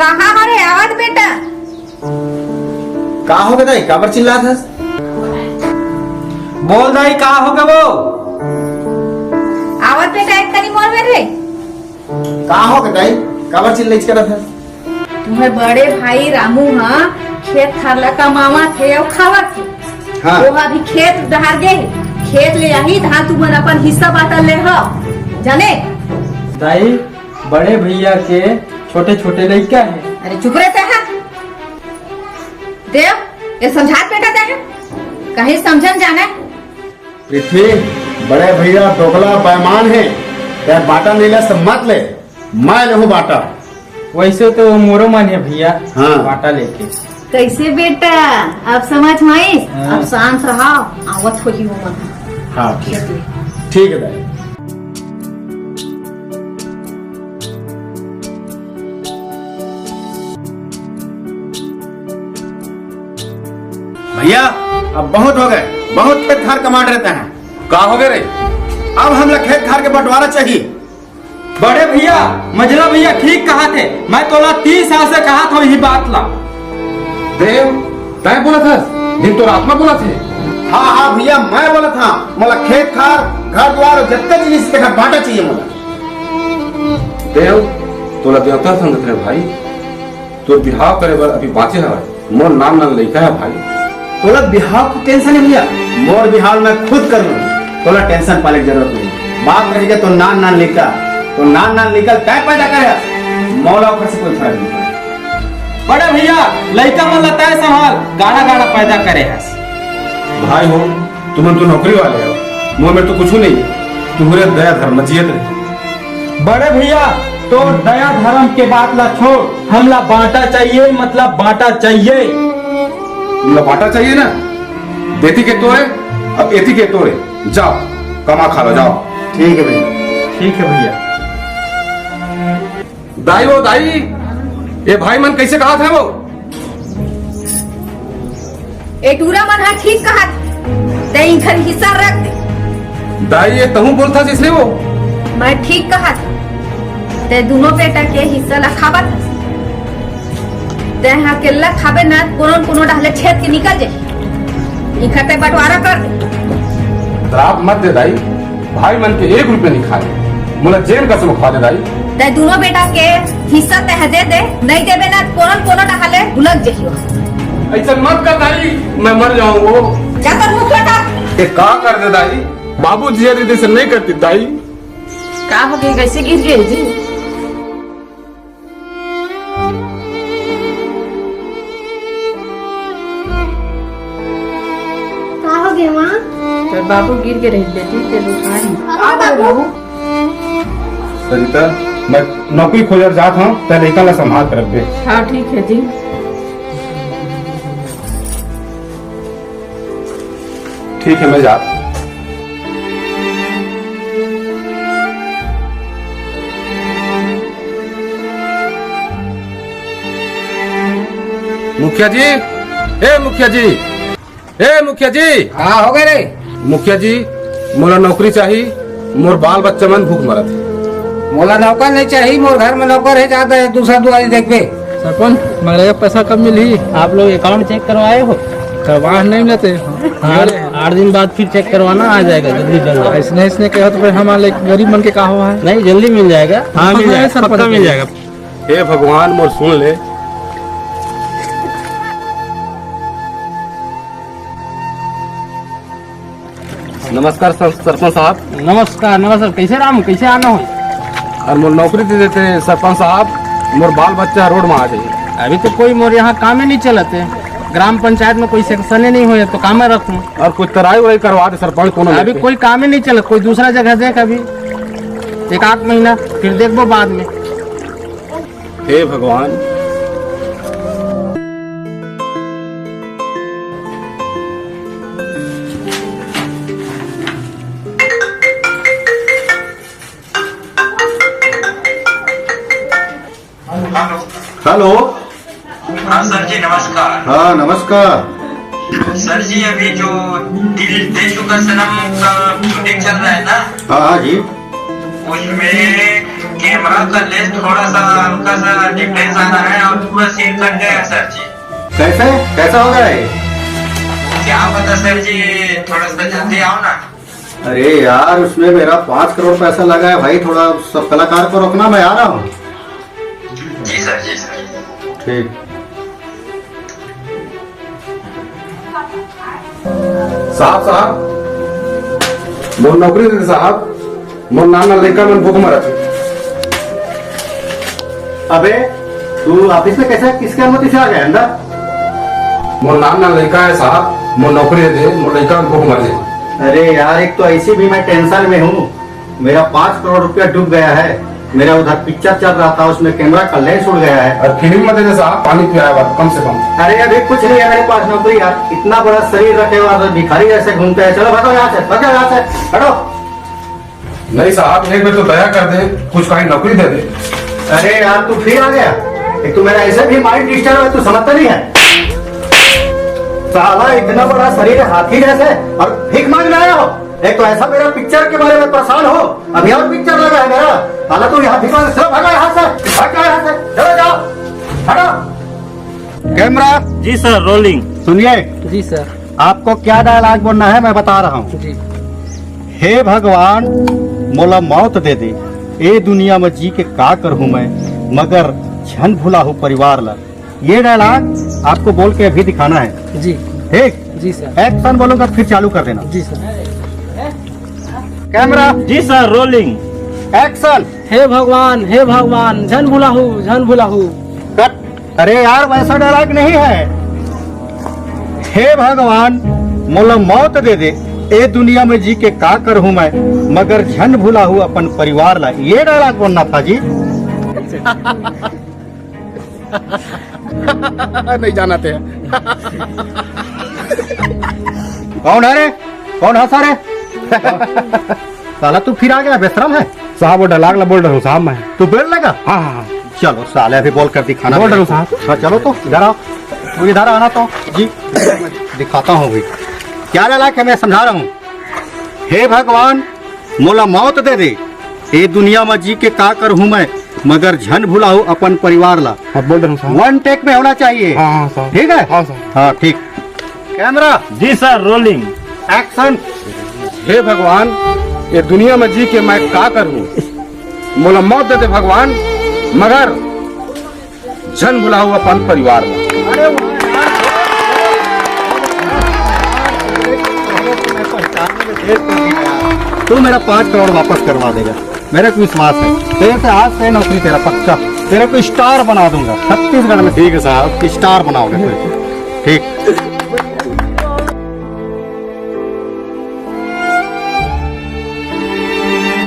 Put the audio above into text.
कहाँ हो रे आवाज बेटा? का हो गया दाई, काबर चिल्लात हस? बोल दाई, का हो गया वो? आवाज बेटा एक तनी मोर में रे। का हो गया दाई, काबर चिल्लाइच करत हस? तुम्हारे बड़े भाई रामू हाँ खेत थारला कमावा थे और खावा थे। हाँ। वो अभी खेत डहार गए, खेत ले आई धान तुमन अपन हिस्सा बांटा ले हो जाने। दाई बड़े भैया के छोटे छोटे लड़का है। अरे चुप रहते हैं देव, ये समझात बेटा दे कहीं समझन जाने। पृथ्वी, बड़े भैया दोगला बेईमान है, ते बाटा नहीं ले सब मत ले, मैं लहू बाटा। वैसे तो मोरो मन है भैया। हाँ। बाटा लेके। कैसे बेटा अब समझ में? हाँ। अब शांत रहा, आवत हो ही वो मन। हाँ ठीक है दाई। भैया अब बहुत हो गए, बहुत खेत खार कमांड रहते हैं। का हो गए रे? अब हम लोग खेत खार के बंटवारा चाहिए। बड़े भैया मझला भैया ठीक कहा थे, मैं तोला 30 साल से कहा था यही बात ला। देव तय बोला था, दिन तो रात में बोला थे। हाँ हाँ भैया, मैं बोला था मोला खेत खार घर द्वार और जितने जिनिस के बांटा चाहिए मोला। देव तोला देवता संगत रे भाई, तो बिहाव करे बर अभी बाँचे है, मोर नाम न लइका है भाई। तोला बिहाव की टेंशन है भैया, मोर बिहाव मैं खुद कर लूँ, तोला टेंशन पाले की जरूरत नहीं। बात रहेगा तो नान लिखा, तो नान लिखा क्या पैदा करे, मौला ऊपर से कोई फर्क नहीं। बड़े भैया लड़का मन लता संभाल, गाढ़ा गाढ़ा पैदा करे है। भाई हो तुम तो नौकरी वाले हो, मुँह में तो कुछ नहीं, तुम्हारे दया धर्म जियत रहे। बड़े भैया तो दया धर्म के बात ला छोड़, हमला बांटा चाहिए, मतलब बांटा चाहिए। तुमला बाटा चाहिए ना, देती के तोरे अब एती के तोरे, जाओ कमा खा लो जाओ। ठीक है भैया। ठीक है भैया। दाई वो दाई, ये भाई मन कैसे कहा था वो? ए टूरा मन हा ठीक कहा ते इधर हिस्सा रख दे। दाई ये तहु बोलता जिसने वो? मैं ठीक कहा ते दोनों बेटा के हिस्सा ला खाबत ते हा केला खाबे ना, कोनो कोनो डाले छेद के निकल जाए, इकट्ठे बंटवारा कर दे। आप मत दे दाई, भाई मन के 1 रुपये नहीं खाए, मुला जेल कसम खा दे दाई। ते दोनों बेटा के हिस्सा ते दे दे, नहीं देबे ना कोनो कोनो डाले उलझ जाइयो। ऐसा मत कर दाई, मैं मर जाऊंगा। जा कर मुंह बेटा। ये का कर दे दाई, बाबू जी यदि से नहीं करती दाई। का हो गई, कैसे गिर गई जी? का हो गया माँ? तो बाबू गिर के रही बेटी ते उठाई। बाबू सरिता मैं नौकरी खोजर जात हूँ, ते लड़का ला संभाल कर रख दे। हाँ ठीक है जी। ठीक है मैं जात। मुखिया जी, ए मुखिया जी, ए मुखिया जी। हाँ हो गए रे। मुखिया जी मोला नौकरी चाहिए, मोर बाल बच्चा मन भूख मरत है। मोला नौकर नहीं चाहिए, मोर घर में नौकर है, ज्यादा है दूसरा दुआरी देखबे। सरपंच मेरा पैसा कब मिली? आप लोग अकाउंट चेक करवाए हो? करवा नहीं लेते। 8 दिन बाद फिर चेक करवाना आ जाएगा, जल्दी जल्दी। इसने कहा तो फिर हमारे गरीब मन के कहा हुआ है। नहीं जल्दी मिल जाएगा। हाँ मिल जाएगा, पक्का मिल जाएगा। हे भगवान मोर सुन ले। नमस्कार सरपंच साहब। नमस्कार नमस्कार। कैसे राम, कैसे आना हो? और मोर नौकरी दे देते सरपंच साहब, मोर बाल बच्चा रोड में आ जाइए। अभी तो कोई मोर यहाँ काम ही नहीं चलते, ग्राम पंचायत में कोई सेक्शन ही नहीं हो तो काम रखूं। और कुछ तराई वराई करवा दे सरपंच कोनो। अभी कोई काम ही नहीं चला, कोई दूसरा जगह देख अभी 1-8 महीना, फिर देखो बाद में। हे भगवान। हेलो। हाँ सर जी नमस्कार। हाँ नमस्कार। सर जी अभी जो दिल दे चुका सनम का शूटिंग चल रहा है ना, हाँ हाँ जी। उसमें कैमरा का लेंस थोड़ा सा हल्का सा डिफरेंस आना है और पूरा सीन कट गया है सर जी। कैसे कैसा हो गया ये? क्या पता सर जी, थोड़ा सा जल्दी आओ ना। अरे यार उसमें मेरा 5 करोड़ पैसा लगा है भाई, थोड़ा सब कलाकार को रोकना, मैं आ रहा हूँ। जी सर, जी सर। ठीक। साहब मोर नौकरी दे साहब, मोर नाना लड़का मन भूख मरा थे। अबे तू ऑफिस में कैसे, किसके अनुमति से आ गया अंदर? मोर नाना लड़का है साहब, मोर नौकरी दे, मोर लड़का मन भूख मर जाए। अरे यार एक तो ऐसी भी मैं टेंशन में हूँ, मेरा 5 करोड़ रुपया डूब गया है, मेरा उधर पिक्चर चल रहा था उसमें कैमरा का लेंस उड़ गया है। और फिल्म में दे साहब, पानी पिलाया हुआ कम से कम। अरे अभी कुछ नहीं है मेरे पास नौकरी यार, इतना बड़ा शरीर रखे हुआ तो भिखारी जैसे घूमते हैं। चलो भागो यहाँ से, भागो यहाँ से, हटो। नहीं साहब, एक बार तो दया कर दे, कुछ कहीं नौकरी दे दे। अरे यार तू फिर आ गया, एक तो मेरा ऐसे भी माइंड डिस्टर्ब है, तू समझता नहीं है। साला इतना बड़ा शरीर हाथी जैसे और भीख मांगने आया हो। एक तो ऐसा मेरा पिक्चर के बारे में परेशान हो, अभी और पिक्चर लगा है मेरा, साला तू यहाँ भीख मांग। चलो भागो यहाँ से, भागो यहाँ से, चलो जाओ, हटो। कैमरा जी सर, रोलिंग। सुनिए, जी सर। आपको क्या डायलॉग बोलना है मैं बता रहा हूँ। जी। हे भगवान मोला मौत दे दे, ए दुनिया में जी के का करूँ मैं, मगर झन भुला हूँ परिवार ला। ये डायलॉग आपको बोल के अभी दिखाना है। जी। ठीक। जी सर। एक्शन बोलूंगा फिर चालू कर देना। जी सर। कैमरा जी सर, रोलिंग। एक्शन। हे भगवान झन भुला हूँ। कट। अरे यार वैसा डायलॉग नहीं है। हे भगवान मोला मौत दे दे, ए दुनिया में जी के का करूँ मैं, मगर झन भुला हूँ अपन परिवार ला। ये डायलॉग बोलना था जी। नहीं जाना थे। कौन है रे, कौन हंसा रे? साला तू फिर आ गया, बेशरम है। साहब वो डायलॉग ला बोल रहा हूँ साहब मैं। तू बोल लेगा? हाँ हाँ। चलो साले अभी बोल कर दिखाना। बोल रहा हूँ साहब। हाँ चलो तो इधर आओ, तू इधर आना तो जी दिखाता हूँ भाई क्या डायलॉग है, मैं समझा रहा हूँ। हे भगवान मोला मौत दे दे, ए दुनिया में जी के का करूँ मैं, मगर झन भुला हूँ अपन परिवार ला। हाँ बोल रहा हूँ साहब। 1 टेक में होना चाहिए। हाँ हाँ साहब। ठीक है? हाँ साहब। हाँ ठीक। कैमरा जी सर, रोलिंग। एक्शन। हे भगवान, ये दुनिया में जी के मैं का करूं, मोला मौत दे दे भगवान, मगर जन भुला हुआ अपन परिवार में। अरे तू मेरा 5 करोड़ वापस करवा देगा, मेरा को विश्वास है। तेरे से आज से नौकरी तेरा पक्का, तेरे को स्टार बना दूंगा छत्तीसगढ़ में। ठीक है साहब, स्टार बनाओगे। ठीक।